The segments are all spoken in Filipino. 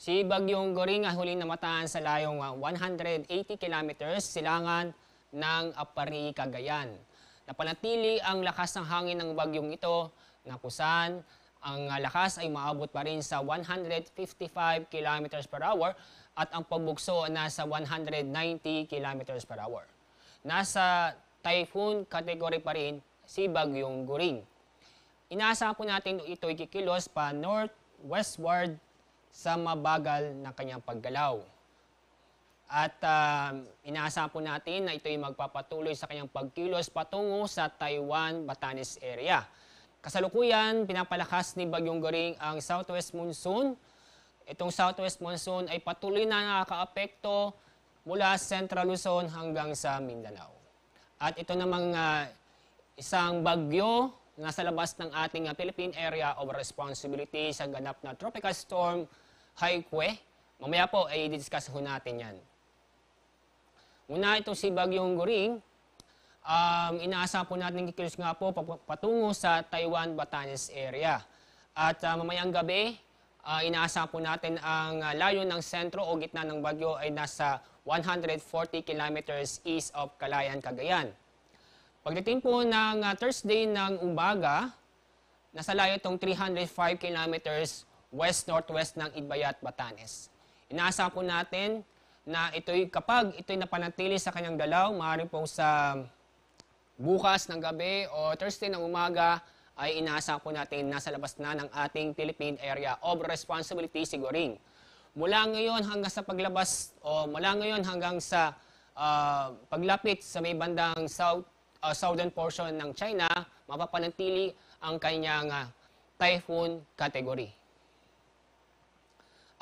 Si Bagyong Goring ay huling namataan sa layong 180 kilometers silangan ng Apari, Cagayan. Napanatili ang lakas ng hangin ng bagyong ito na kusan ang lakas ay maabot pa rin sa 155 kilometers per hour at ang pagbugso nasa 190 kilometers per hour. Nasa typhoon category pa rin si Bagyong Goring. Inaasahan po natin ito ay kikilos pa northwestward sa mabagal na kanyang paggalaw. At inaasahan po natin na ito ay magpapatuloy sa kanyang pagkilos patungo sa Taiwan, Batanes area. Kasalukuyan, pinapalakas ni Bagyong Goring ang southwest monsoon. Itong southwest monsoon ay patuloy na nakakaapekto mula Central Luzon hanggang sa Mindanao. At ito namang isang bagyo nasa labas ng ating Philippine Area of Responsibility sa ganap na tropical storm Haikwe. Mamaya po ay i-discuss ho natin yan. Una, ito si Bagyong Goring. Inaasahan po natin kikilos nga po patungo sa Taiwan, Batanes area. At mamayang gabi, inaasahan po natin ang layo ng sentro o gitna ng bagyo ay nasa 140 kilometers east of Calayan, Cagayan. Pagdating po ng Thursday ng umaga, nasa layo itong 305 kilometers west-northwest ng Itbayat, Batanes. Inaasahan po natin na kapag ito'y napanatili sa kanyang galaw, maaaring po sa bukas ng gabi o Thursday ng umaga, ay inaasahan po natin nasa labas na ng ating Philippine Area of Responsibility si Goring. Mula ngayon hanggang sa paglabas o mula ngayon hanggang sa paglapit sa may bandang southern portion ng China, mapapanatili ang kanyang typhoon category.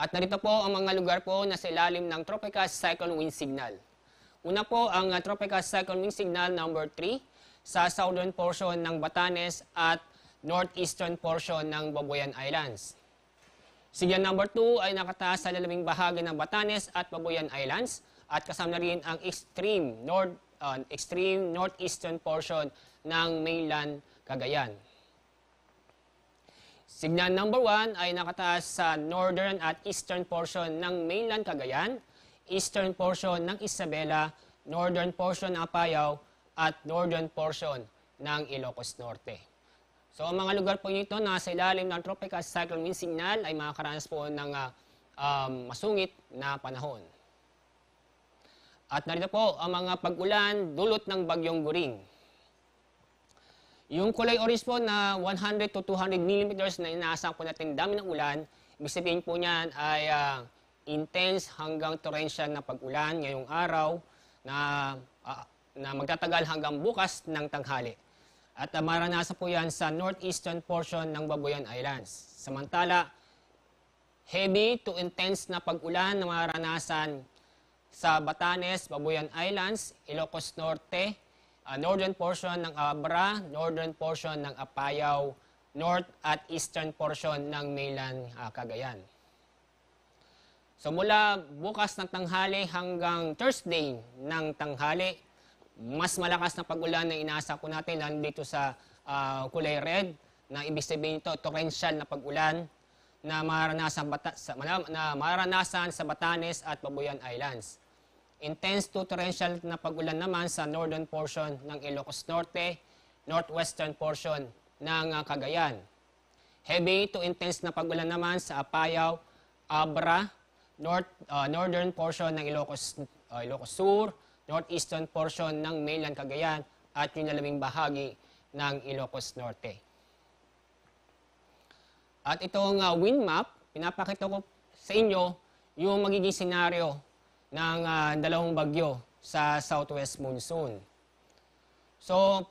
At narito po ang mga lugar po na sa ilalim ng Tropical Cyclone Wind Signal. Una po ang Tropical Cyclone Wind Signal number 3 sa southern portion ng Batanes at northeastern portion ng Babuyan Islands. Signal number 2 ay nakataas sa lalaming bahagi ng Batanes at Babuyan Islands at kasama na rin ang extreme northeastern portion ng mainland Cagayan. Signal number 1 ay nakataas sa northern at eastern portion ng mainland Cagayan, eastern portion ng Isabela, northern portion ng Apayao, at northern portion ng Ilocos Norte. So ang mga lugar po nito na sa ilalim ng Tropical Cyclone Wind Signal ay makakaranas po ng masungit na panahon. At narito po ang mga pag-ulan dulot ng Bagyong Goring. Yung kulay orange po na 100 to 200 millimeters na inaasahan po natin dami ng ulan, ibig sabihin po niyan ay intense hanggang torrential na pag-ulan ngayong araw na magtatagal hanggang bukas ng tanghali. At maranasan po yan sa northeastern portion ng Babuyan Islands. Samantala, heavy to intense na pag-ulan na maranasan sa Batanes, Babuyan Islands, Ilocos Norte, northern portion ng Abra, northern portion ng Apayao, north at eastern portion ng mainland Cagayan. So mula bukas ng tanghali hanggang Thursday ng tanghali, mas malakas na pag-ulan na inaasa po natin lalo dito sa kulay red na ibig sabihin ito torrential na pag-ulan na maranasan sa Batanes at Babuyan Islands. Intense to torrential na pag-ulan naman sa northern portion ng Ilocos Norte, northwestern portion ng Cagayan. Heavy to intense na pag-ulan naman sa Apayao, Abra, northern portion ng Ilocos Sur, northeastern portion ng mainland Cagayan at yung lalabing bahagi ng Ilocos Norte. At itong wind map, pinapakita ko sa inyo yung magiging senaryo ng dalawang bagyo sa southwest monsoon. So,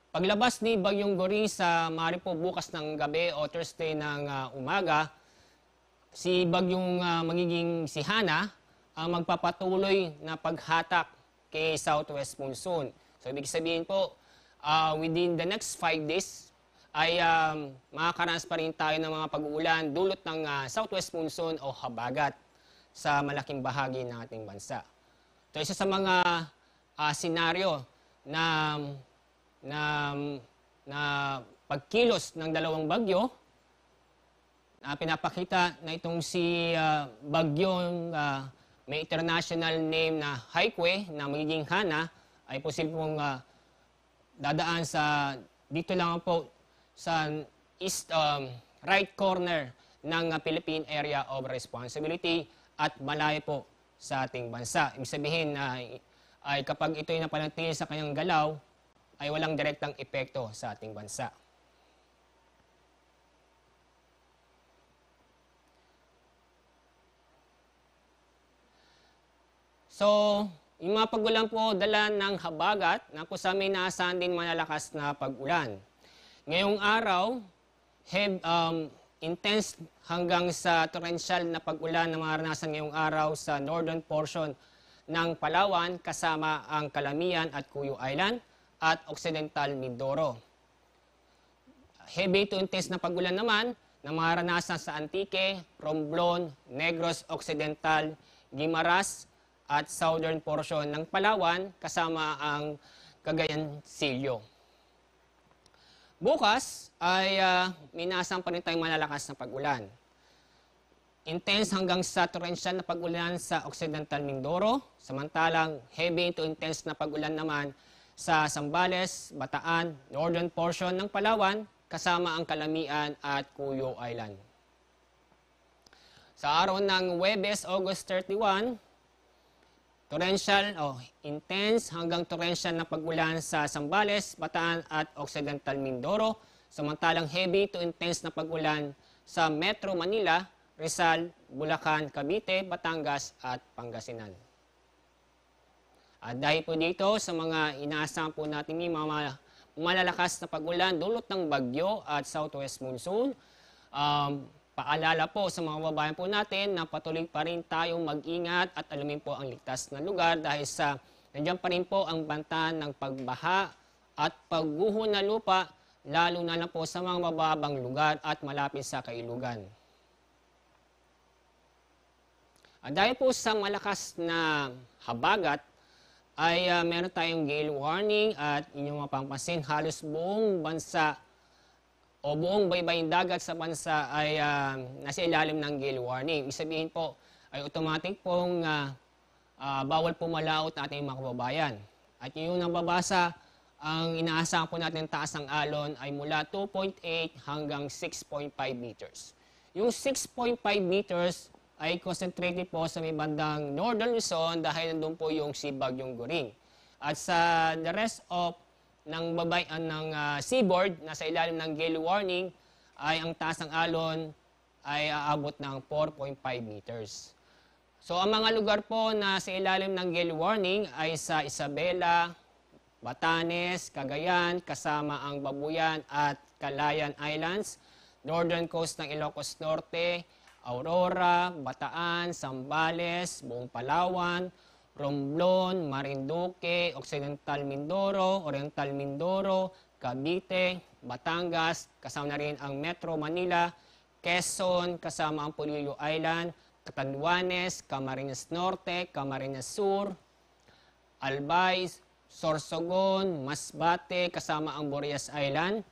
paglabas ni Bagyong Goring sa maaari po bukas ng gabi o Thursday ng umaga, si Bagyong magiging si Hana ang magpapatuloy na paghatak kay southwest monsoon. So, ibig sabihin po, within the next 5 days, ay makakaranas pa rin tayo ng mga pag-uulan dulot ng southwest monsoon o habagat sa malaking bahagi ng ating bansa. Ito isa sa mga senaryo na pagkilos ng dalawang bagyo pinapakita na itong si bagyong may international name na Haikwe na magiging Hana ay posibleng dadaan sa dito lang po sa east right corner ng Philippine Area of Responsibility at malayo po sa ating bansa. Ibig sabihin na ay kapag ito'y napanatili sa kanyang galaw ay walang direktang epekto sa ating bansa. So, yung mga pagulan po dala ng habagat na po sa may naasahan din malalakas na pag-ulan. Ngayong araw, intense hanggang sa torrential na pag-ulan na maranasan ngayong araw sa northern portion ng Palawan kasama ang Calamian at Cuyo Island at Occidental Mindoro. Heavy to intense na pag-ulan naman na maranasan sa Antique, Romblon, Negros Occidental, Guimaras, at southern portion ng Palawan kasama ang Cagayan Silio. Bukas ay minasang pa rin tayong malalakas na pag-ulan. Intense hanggang sa torrential na pag-ulan sa Occidental Mindoro, samantalang heavy to intense na pag-ulan naman sa Zambales, Bataan, northern portion ng Palawan kasama ang Calamian at Cuyo Island. Sa araw ng Huwebes, August 31, intense hanggang torrential na pag-ulan sa Zambales, Bataan at Occidental Mindoro, samantalang heavy to intense na pag-ulan sa Metro Manila, Rizal, Bulacan, Cavite, Batangas at Pangasinan. At dahil po dito sa mga inaasahan po natin yung mga malalakas na pag-ulan dulot ng bagyo at southwest monsoon, paalala po sa mga babayan po natin na patuloy pa rin tayong mag-ingat at alamin po ang ligtas na lugar dahil sa nandiyan pa rin po ang banta ng pagbaha at pagguho na lupa lalo na lang po sa mga mababang lugar at malapit sa kailugan. At dahil po sa malakas na habagat ay meron tayong gale warning at inyong mapapansin halos buong bansa o buong baybaying dagat sa bansa ay nasa ilalim ng gale warning. Ibig sabihin po ay automatic pong bawal pumalaot natin mga kababayan. At yung nababasa, ang inaasahan po natin taas ng alon ay mula 2.8 hanggang 6.5 meters. Yung 6.5 meters ay concentrated po sa may bandang Northern Luzon dahil nandun po yung si Bagyong Goring. At sa the rest of ng seaboard na sa ilalim ng gale warning ay ang taas ng alon ay aabot ng 4.5 meters. So ang mga lugar po na sa ilalim ng gale warning ay sa Isabela, Batanes, Cagayan, kasama ang Babuyan at Calayan Islands, northern coast ng Ilocos Norte, Aurora, Bataan, Zambales, buong Palawan, Romblon, Marinduque, Occidental Mindoro, Oriental Mindoro, Cavite, Batangas, kasama na rin ang Metro Manila, Quezon, kasama ang Polillo Island, Catanduanes, Camarines Norte, Camarines Sur, Albay, Sorsogon, Masbate, kasama ang Borias Island,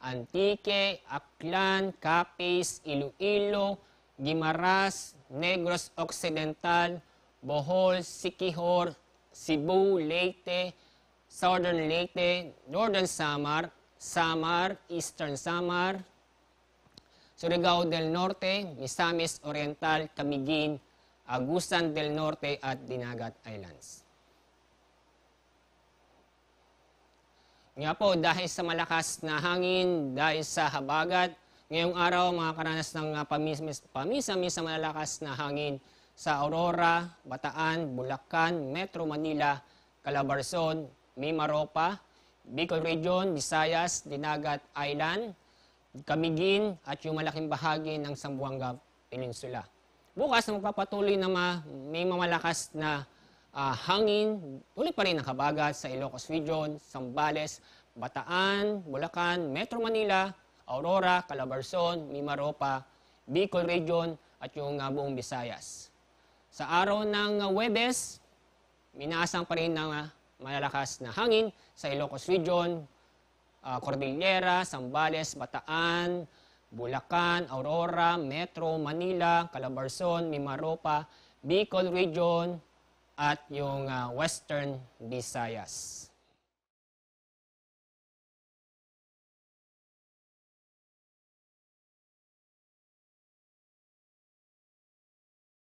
Antique, Aklan, Capiz, Iloilo, Guimaras, Negros Occidental, Bohol, Siquijor, Cebu, Leyte, Southern Leyte, Northern Samar, Samar, Eastern Samar, Surigao del Norte, Misamis Oriental, Camiguin, Agusan del Norte at Dinagat Islands. Nga po, dahil sa malakas na hangin, dahil sa habagat, ngayong araw makakaranas ng pamisa-misa malalakas na hangin sa Aurora, Bataan, Bulacan, Metro Manila, Calabarzon, Mimaropa, Bicol Region, Visayas, Dinagat Island, Camiguin at yung malaking bahagi ng Zamboanga Peninsula. Bukas na magpapatuloy na may mamalakas na hangin, tuloy pa rin ang habagat sa Ilocos Region, Zambales, Bataan, Bulacan, Metro Manila, Aurora, Calabarzon, Mimaropa, Bicol Region at yung buong Visayas. Sa araw ng Huwebes, minasang pa rin ng malalakas na hangin sa Ilocos Region, Cordillera, Zambales, Bataan, Bulacan, Aurora, Metro, Manila, Calabarzon, Mimaropa, Bicol Region, at yung Western Visayas.